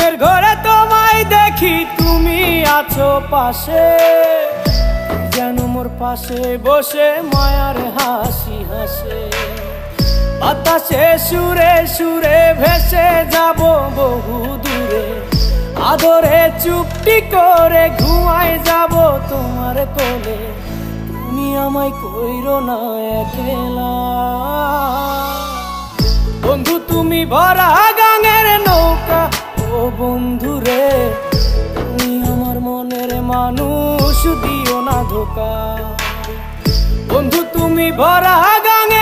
ঘুমের ঘরে তোমায় দেখি, তুমি আছো পাশে, যেন মোর পাশে বসে মায়ার হাসি হাসে। বাতাসে সুরে সুরে ভেসে যাব বহু দূরে, আদরে চুপটি করে ঘুমায় যাব তোমার কোলে। তুমি আমায় কইরো না একলা বন্ধু, তুমি ভরা গাঙের নৌকা। ও বন্ধু রে, তুমি আমার মনের মানুষ, দিও না ধোকা। বন্ধু তুমি ভরা গাঙের